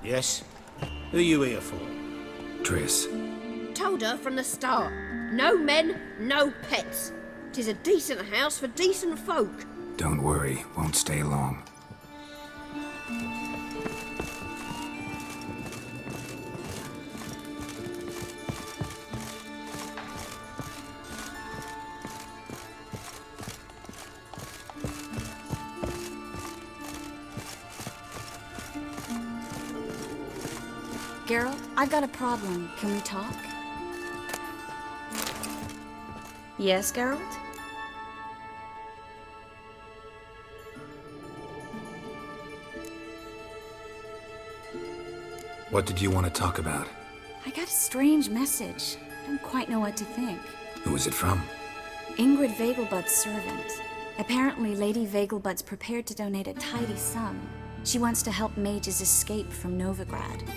Yes? Who you here for? Triss. Told her from the start. No men, no pets. 'Tis a decent house for decent folk. Don't worry, won't stay long. Geralt, I've got a problem. Can we talk? Yes, Geralt? What did you want to talk about? I got a strange message. I don't quite know what to think. Who was it from? Ingrid Vegelbud's servant. Apparently, Lady Vegelbud's prepared to donate a tidy sum. She wants to help mages escape from Novigrad.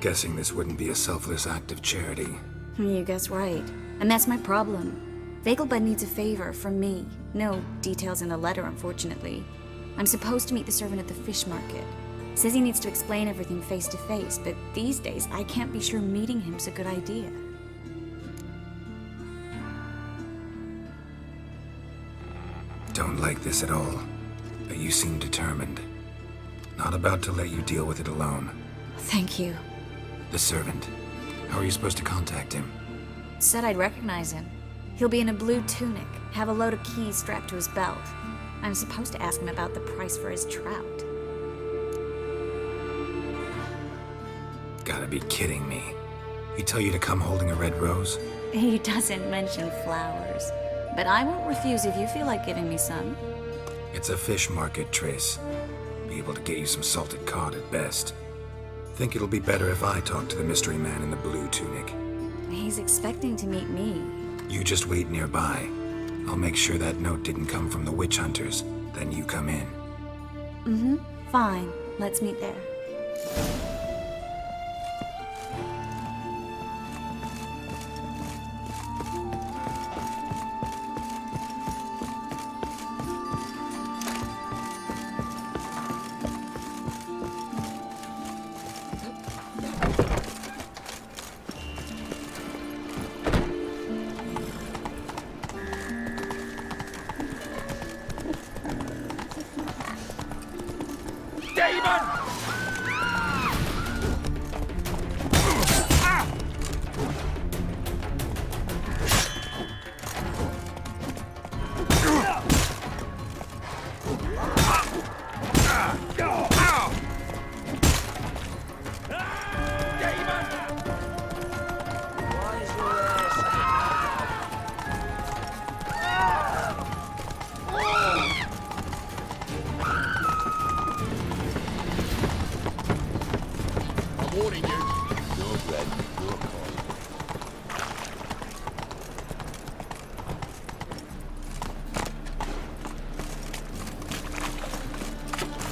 Guessing this wouldn't be a selfless act of charity. You guess right. And that's my problem. Vegelbud needs a favor from me. No details in the letter, unfortunately. I'm supposed to meet the servant at the fish market. Says he needs to explain everything face to face, but these days I can't be sure meeting him's a good idea. Don't like this at all, but you seem determined. Not about to let you deal with it alone. Thank you. The servant. How are you supposed to contact him? Said I'd recognize him. He'll be in a blue tunic, have a load of keys strapped to his belt. I'm supposed to ask him about the price for his trout. Gotta be kidding me. He tell you to come holding a red rose? He doesn't mention flowers, but I won't refuse if you feel like giving me some. It's a fish market, Triss. Be able to get you some salted cod at best. Think it'll be better if I talk to the mystery man in the blue tunic. He's expecting to meet me. You just wait nearby. I'll make sure that note didn't come from the witch hunters. Then you come in. Mm-hmm. Fine. Let's meet there.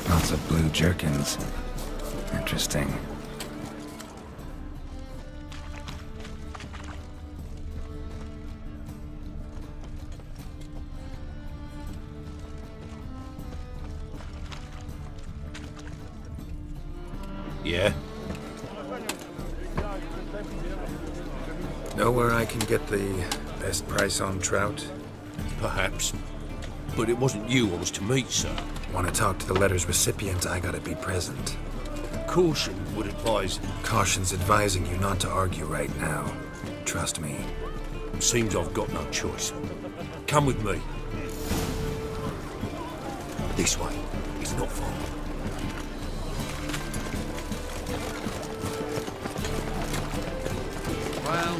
Lots of blue jerkins. Interesting. Yeah? Know where I can get the best price on trout? Perhaps. But it wasn't you I was to meet, sir. Want to talk to the letter's recipient, I gotta be present. Caution would advise. Caution's advising you not to argue right now. Trust me. Seems I've got no choice. Come with me. This way. It's not far. Well,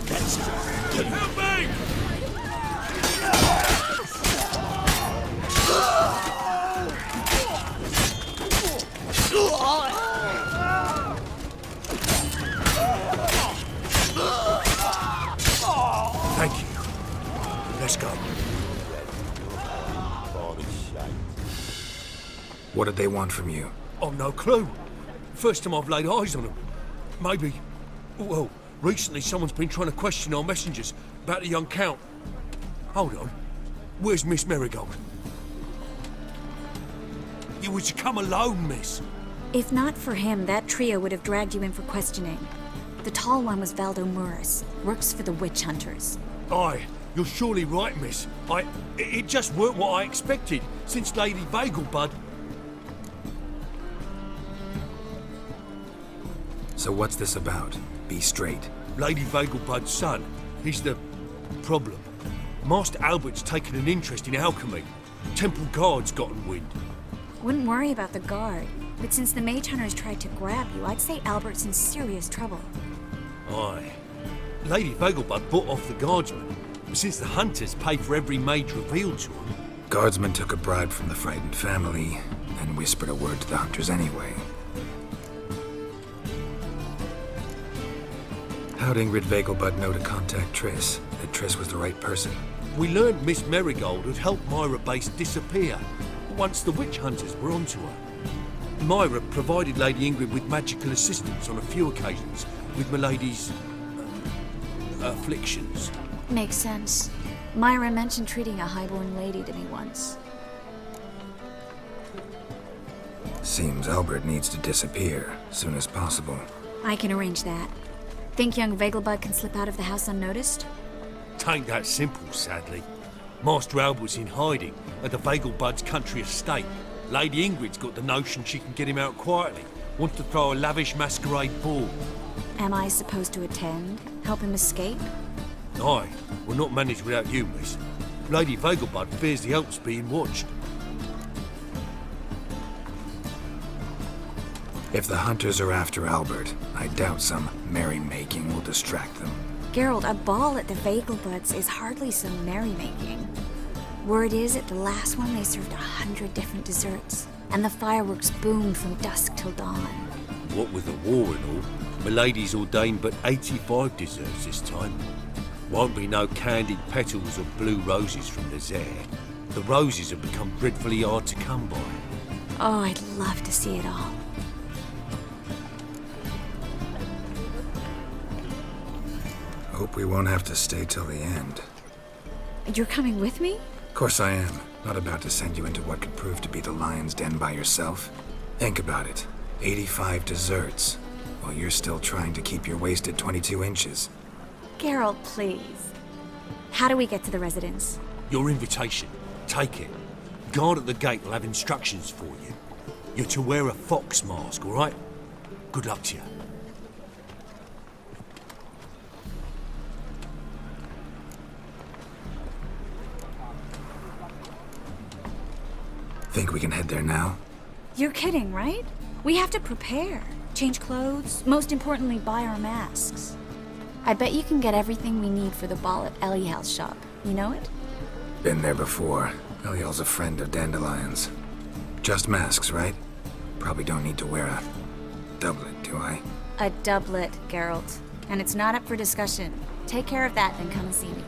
that's it. Help me! Thank you. Let's go. What did they want from you? I've no clue. First time I've laid eyes on them. Maybe... Well, recently someone's been trying to question our messengers about the young Count. Hold on. Where's Miss Marigold? you were to come alone, miss. If not for him, that trio would have dragged you in for questioning. The tall one was Valdo Muris, works for the witch hunters. Aye, you're surely right, miss. It just weren't what I expected, since Lady Vagelbud... So what's this about? Be straight. Lady Vagelbud's son, he's the problem. Master Albert's taken an interest in alchemy. Temple guards gotten wind. Wouldn't worry about the guard, but since the mage hunters tried to grab you, I'd say Albert's in serious trouble. Aye. Lady Vagelbud bought off the guardsmen, since the hunters pay for every mage revealed to them. Guardsmen took a bribe from the frightened family, and whispered a word to the hunters anyway. How'd Ingrid Vagelbud know to contact Triss? That Triss was the right person? We learned Miss Merigold had helped Myra Base disappear once the witch hunters were onto her. Myra provided Lady Ingrid with magical assistance on a few occasions with Milady's afflictions. Makes sense. Myra mentioned treating a highborn lady to me once. Seems Albert needs to disappear soon as possible. I can arrange that. Think young Vagelbud can slip out of the house unnoticed? Tain't that simple, sadly. Master Albert's in hiding at the Vagelbud's country estate. Lady Ingrid's got the notion she can get him out quietly. Wants to throw a lavish masquerade ball. Am I supposed to attend? Help him escape? Aye, we'll not manage without you, miss. Lady Vagelbud fears the Alps being watched. If the hunters are after Albert, I doubt some merrymaking will distract them. Geralt, a ball at the Vagelbuds is hardly some merrymaking. Word is, at the last one they served 100 different desserts, and the fireworks boomed from dusk till dawn. What with the war and all, Milady's ordained but 85 desserts this time. Won't be no candied petals or blue roses from Nazaire. The roses have become dreadfully hard to come by. Oh, I'd love to see it all. Hope we won't have to stay till the end. You're coming with me? Of course I am. Not about to send you into what could prove to be the lion's den by yourself. Think about it. 85 desserts, while you're still trying to keep your waist at 22 inches. Geralt, please. How do we get to the residence? Your invitation. Take it. Guard at the gate will have instructions for you. You're to wear a fox mask, all right? Good luck to you. Think we can head there now? You're kidding, right? We have to prepare. Change clothes. Most importantly, buy our masks. I bet you can get everything we need for the ball at Eliel's shop. You know it? Been there before. Eliel's a friend of Dandelion's. Just masks, right? Probably don't need to wear a doublet, do I? A doublet, Geralt. And it's not up for discussion. Take care of that, then come and see me.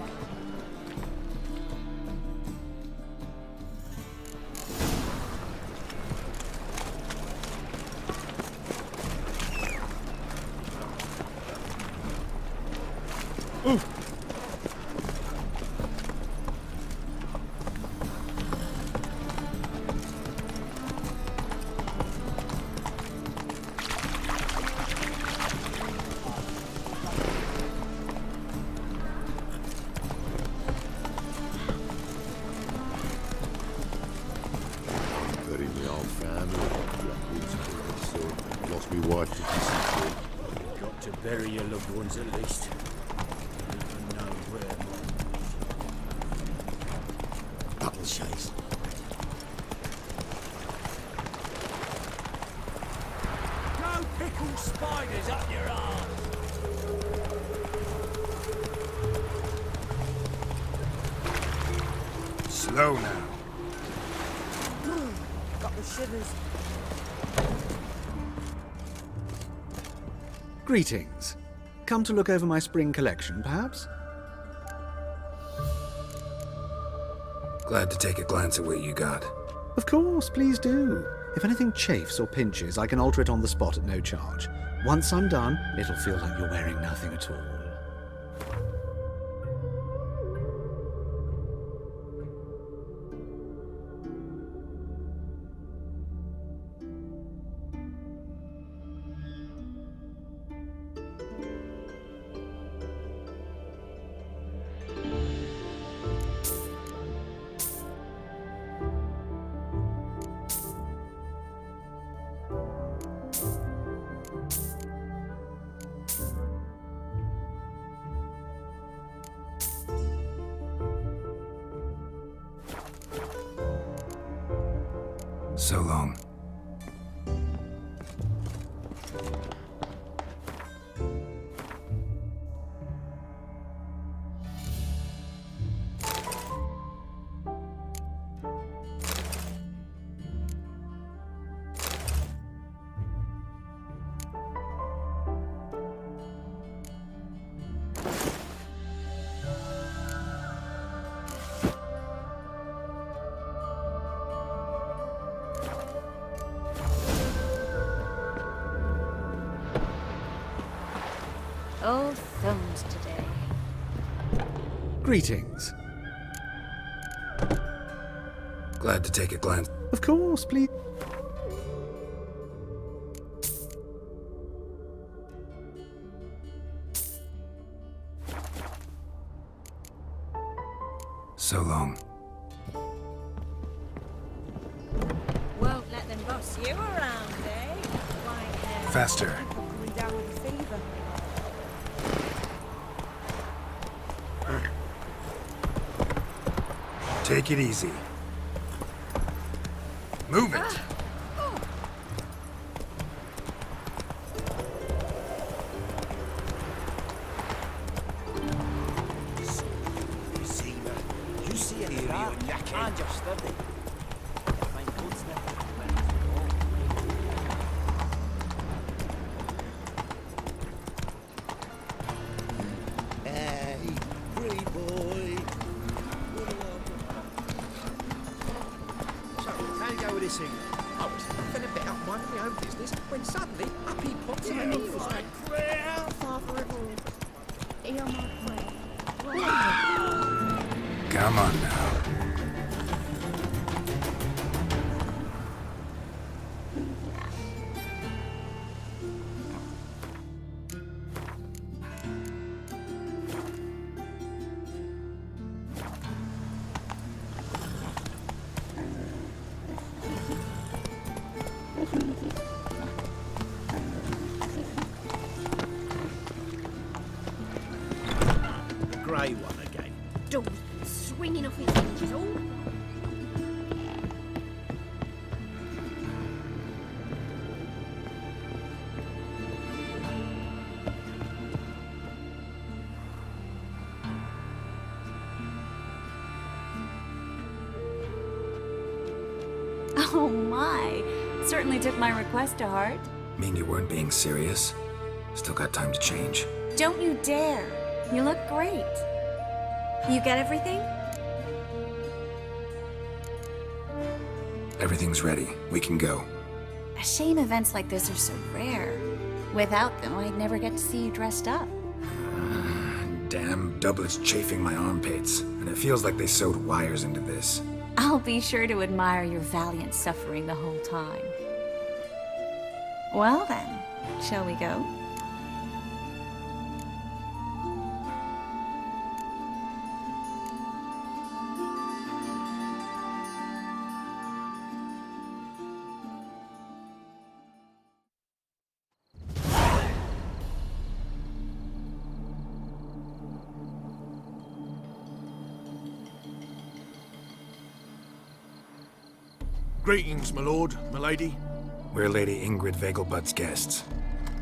Lost me wife. Got to bury your loved ones at least. Even know where. Battle chase. No pickled spiders up your arse! Slow now. Got the shivers. Greetings. Come to look over my spring collection, perhaps? Glad to take a glance at what you got. Of course, please do. If anything chafes or pinches, I can alter it on the spot at no charge. Once I'm done, it'll feel like you're wearing nothing at all. So long. Old phones today. Greetings. Glad to take a glance. Of course, please. So long. Won't let them boss you around, eh? White-haired Faster. people coming down with a fever. Take it easy. Move it. You see any real yakking? I'm just studying. Hey, free boy. So, how you go with this thing? I was having a bit out minding my own business when suddenly up he pops and he was like, Father of all, hear my prayer. Come on now. grey one again. Doors swinging off his hinges all. Oh my! Certainly took my request to heart. Mean you weren't being serious? Still got time to change. Don't you dare! You look great. You get everything? Everything's ready. We can go. A shame events like this are so rare. Without them, I'd never get to see you dressed up. Damn doublets chafing my armpits, and it feels like they sewed wires into this. I'll be sure to admire your valiant suffering the whole time. Well then, shall we go? Greetings, my lord, my lady. We're Lady Ingrid Vegelbud's guests.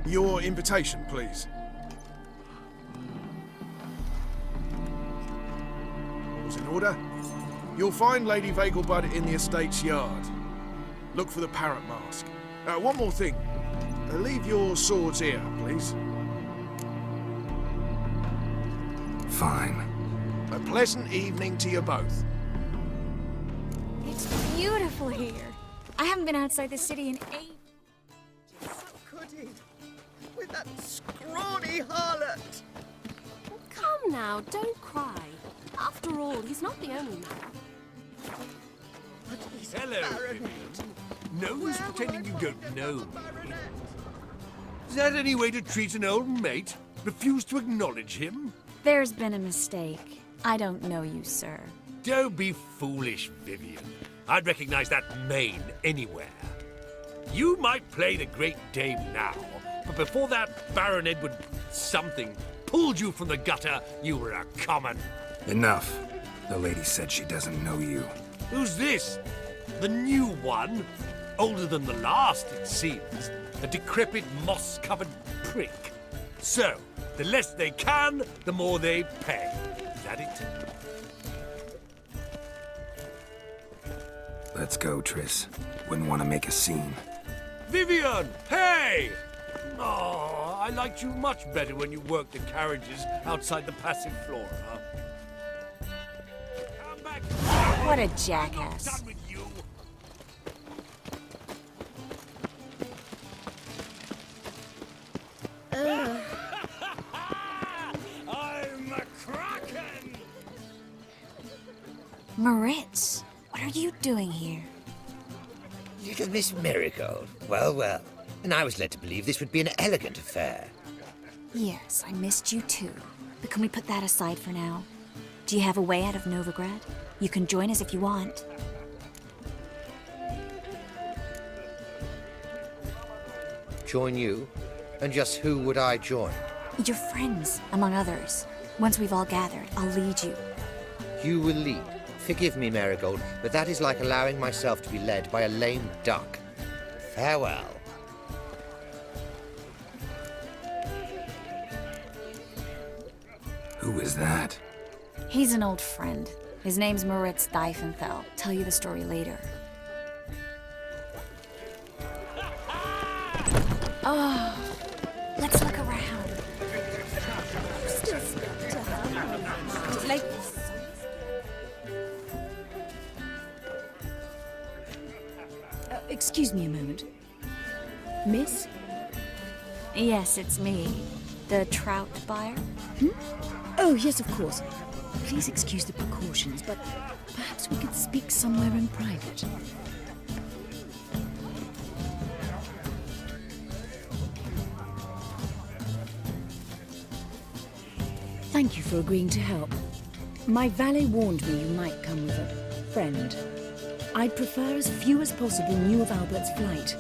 Your invitation, please. All's in order. You'll find Lady Vegelbud in the estate's yard. Look for the parrot mask. One more thing. Leave your swords here, please. Fine. A pleasant evening to you both. It's beautiful here. I haven't been outside the city in ages. So could he? With that scrawny harlot! Come now, don't cry. After all, he's not the only man. But he's Hello, a baronet. No one's Where will pretending I you find don't the know. baronet? Is that any way to treat an old mate? Refuse to acknowledge him? There's been a mistake. I don't know you, sir. Don't be foolish, Vivian. I'd recognize that mane anywhere. You might play the Great Dame now, but before that Baron Edward something pulled you from the gutter, you were a common. Enough. The lady said she doesn't know you. Who's this? The new one? Older than the last, it seems. A decrepit, moss-covered prick. So, the less they can, the more they pay. Is that it? Let's go, Triss. Wouldn't want to make a scene. Vivian! Hey! Oh, I liked you much better when you worked the carriages outside the passive floor, huh? Come back! What a I'm jackass. done with you! I'm a kraken! Moritz, what are you doing here? Little Miss Marigold. Well, well. And I was led to believe this would be an elegant affair. Yes, I missed you too. But can we put that aside for now? Do you have a way out of Novigrad? You can join us if you want. Join you? And just who would I join? Your friends, among others. Once we've all gathered, I'll lead you. You will lead. Forgive me, Marigold, but that is like allowing myself to be led by a lame duck. Farewell. Who is that? He's an old friend. His name's Moritz Diefenthal. Tell you the story later. Oh, let's look around. Like, excuse me a moment. Miss? Yes, it's me. The trout buyer? Oh, yes, of course. Please excuse the precautions, but perhaps we could speak somewhere in private. Thank you for agreeing to help. My valet warned me you might come with a friend. I'd prefer as few as possible knew of Albert's flight.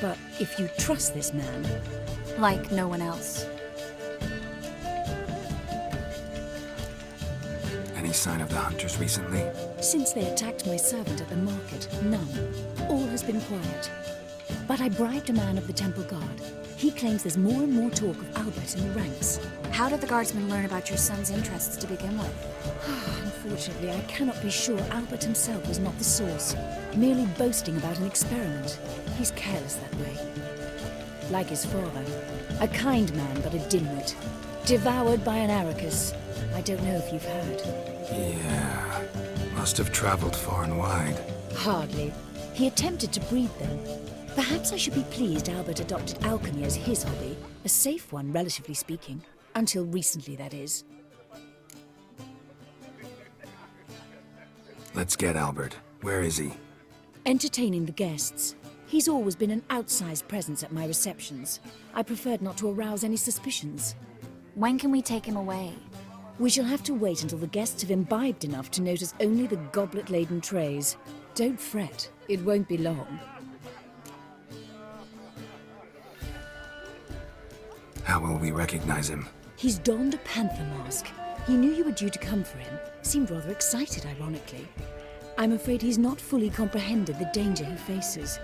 But if you trust this man... Like no one else. Any sign of the hunters recently? Since they attacked my servant at the market, none. All has been quiet. But I bribed a man of the Temple Guard. He claims there's more and more talk of Albert in the ranks. How did the guardsmen learn about your son's interests to begin with? Unfortunately, I cannot be sure Albert himself was not the source, merely boasting about an experiment. He's careless that way. Like his father, a kind man but a dimwit, devoured by an Arrakis. I don't know if you've heard. Yeah. Must have traveled far and wide. Hardly. He attempted to breed them. Perhaps I should be pleased Albert adopted alchemy as his hobby, a safe one, relatively speaking. Until recently, that is. Let's get Albert. Where is he? Entertaining the guests. He's always been an outsized presence at my receptions. I preferred not to arouse any suspicions. When can we take him away? We shall have to wait until the guests have imbibed enough to notice only the goblet-laden trays. Don't fret, it won't be long. How will we recognize him? He's donned a panther mask. He knew you were due to come for him. Seemed rather excited, ironically. I'm afraid he's not fully comprehended the danger he faces.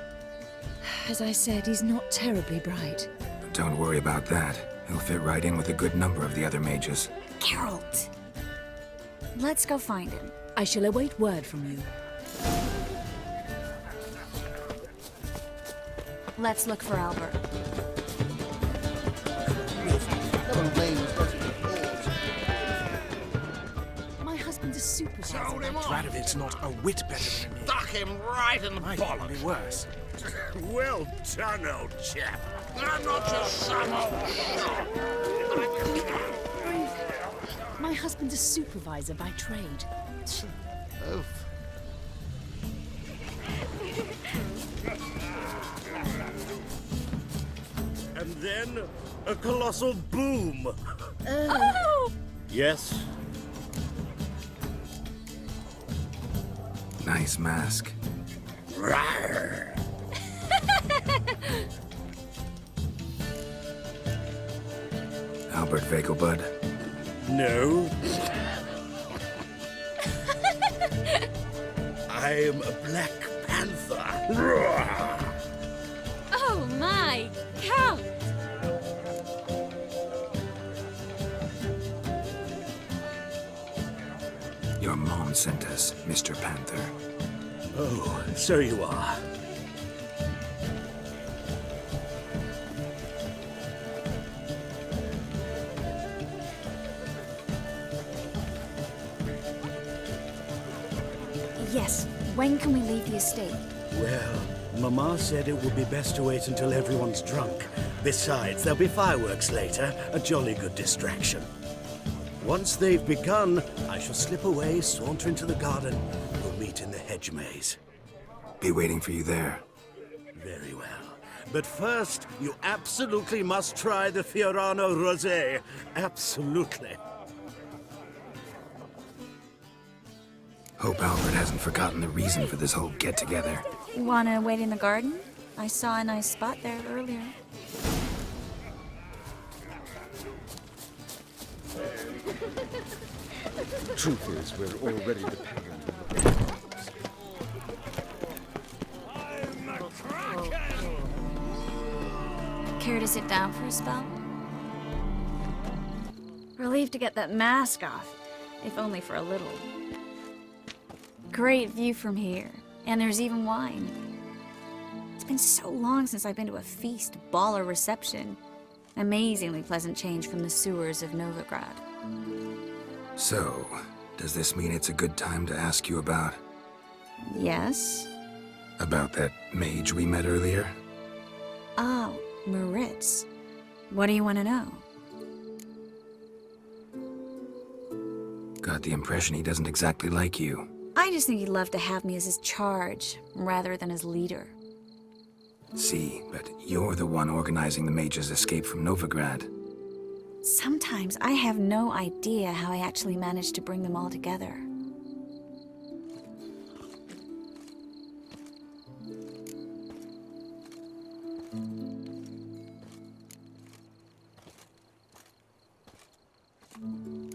As I said, he's not terribly bright. Don't worry about that. He'll fit right in with a good number of the other mages. Geralt! Let's go find him. I shall await word from you. Let's look for Albert. My husband's a supervisor. Hold him on! Radovic's not a whit better than me. Stuck him right in the Might bollock. even be worse. Well done, old chap. I'm not just some old shot. My husband's a supervisor by trade. Oh. And then a colossal boom. Yes? Nice mask. Rawr. Albert Vegelbud. No. I am a Black Panther. Rawr. My count! Your mom sent us, Mr. Panther. Oh, so you are. Yes, when can we leave the estate? Well, Mama said it would be best to wait until everyone's drunk. Besides, there'll be fireworks later, a jolly good distraction. Once they've begun, I shall slip away, saunter into the garden. We'll meet in the hedge maze. Be waiting for you there. Very well. But first, you absolutely must try the Fiorano Rosé. Absolutely. Hope Albert hasn't forgotten the reason for this whole get-together. Wanna wait in the garden? I saw a nice spot there earlier. The truth is, we're already dependent on the Care to sit down for a spell? Relieved to get that mask off, if only for a little. Great view from here, and there's even wine. It's been so long since I've been to a feast, ball, or reception. Amazingly pleasant change from the sewers of Novigrad. So, does this mean it's a good time to ask you about... Yes? about that mage we met earlier? Oh, Moritz. What do you want to know? Got the impression he doesn't exactly like you. I just think he'd love to have me as his charge, rather than his leader. See, but you're the one organizing the mage's escape from Novigrad. Sometimes I have no idea how I actually managed to bring them all together.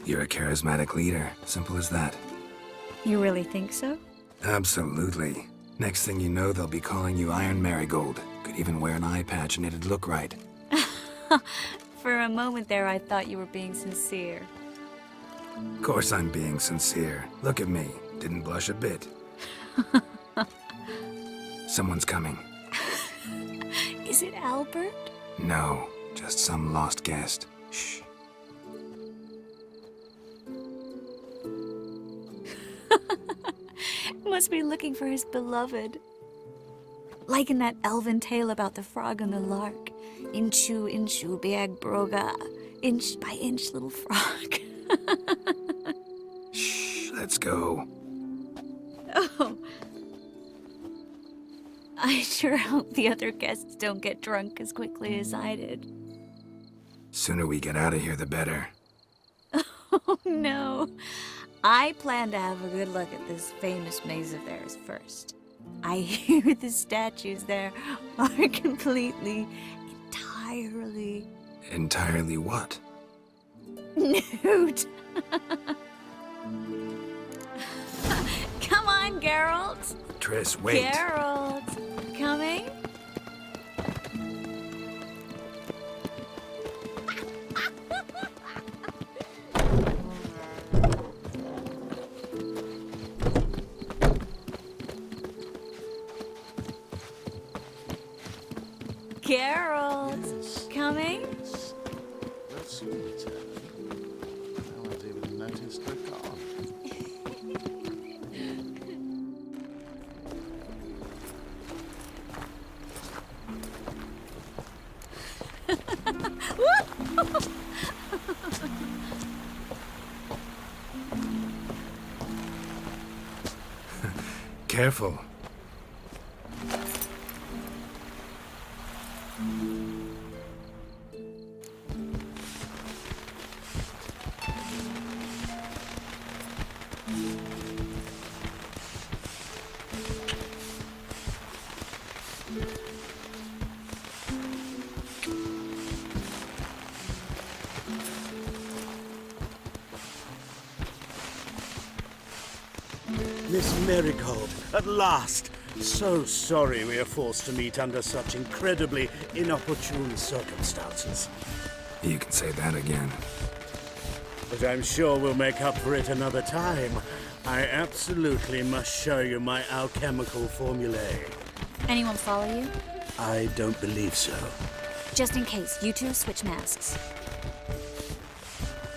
You're a charismatic leader, simple as that. You really think so? Absolutely. Next thing you know, they'll be calling you Iron Marigold. Could even wear an eye patch and it'd look right. For a moment there, I thought you were being sincere. Of course I'm being sincere. Look at me. Didn't blush a bit. Someone's coming. Is it Albert? No, just some lost guest. Shh. Must be looking for his beloved. Like in that elven tale about the frog and the lark. Inchu, inchu, biag broga. Inch by inch, little frog. Shh, let's go. Oh. I sure hope the other guests don't get drunk as quickly as I did. Sooner we get out of here, the better. Oh, no. I plan to have a good look at this famous maze of theirs first. I hear the statues there are entirely... Entirely what? Nude. Come on, Geralt. Triss, wait. Geralt, coming? Geralt, Yes. coming? They'll soon return. No one's even noticed they're gone. Careful. Miss Marigold, at last! So sorry we are forced to meet under such incredibly inopportune circumstances. You can say that again. But I'm sure we'll make up for it another time. I absolutely must show you my alchemical formulae. Anyone follow you? I don't believe so. Just in case, you two switch masks.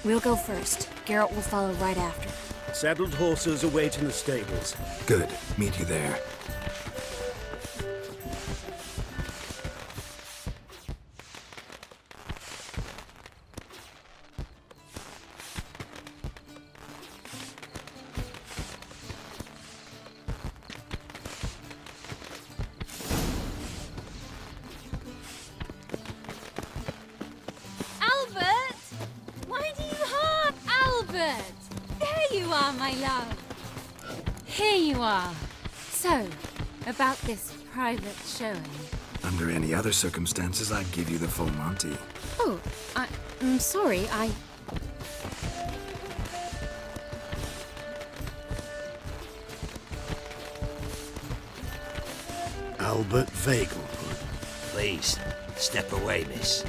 We'll go first. Garrett will follow right after. Saddled horses await in the stables. Good. Meet you there. Albert! Why do you hark, Albert? There you are, my love. Here you are. So, about this private showing. Under any other circumstances, I'd give you the full Monty. Oh, I'm sorry, Albert Vagel. Please, step away, miss.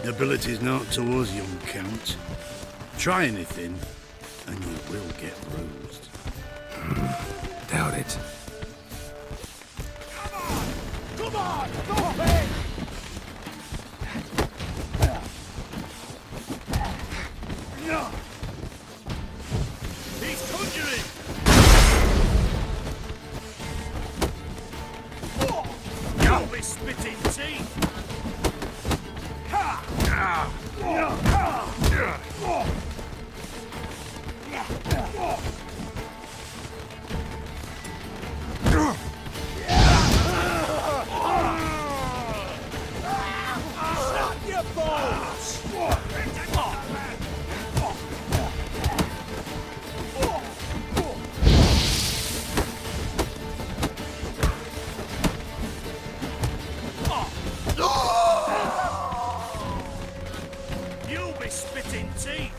Nobility's not towards young Count. Try anything, and you will get bruised. Doubt it. Come on! Stop it! He's conjuring! You'll be spitting teeth! Your balls! You'll be spitting teeth!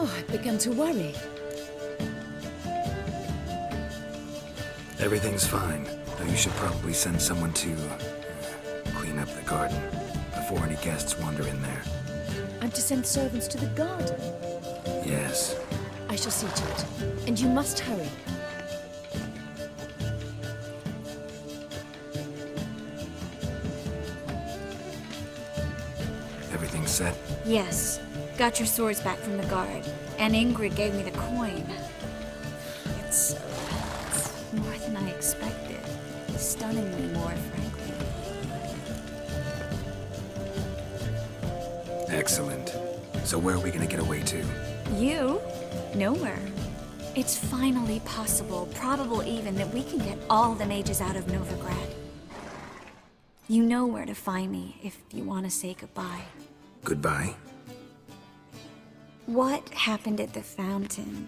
Oh, I've begun to worry. Everything's fine, though you should probably send someone to clean up the garden before any guests wander in there. I'm to send servants to the garden. Yes. I shall see to it. And you must hurry. Everything's set? yes. Got your swords back from the guard. And Ingrid gave me the coin. It's more than I expected. Stunningly more, frankly. Excellent. So where are we gonna get away to? You? Nowhere. It's finally possible, probable even, that we can get all the mages out of Novigrad. You know where to find me if you want to say goodbye. Goodbye? What happened at the fountain?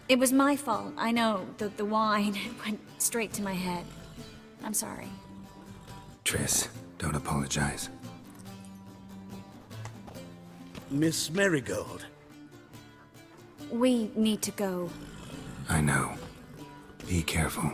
It was my fault, I know. The wine went straight to my head. I'm sorry. Triss, don't apologize. Miss Marigold. We need to go. I know. Be careful.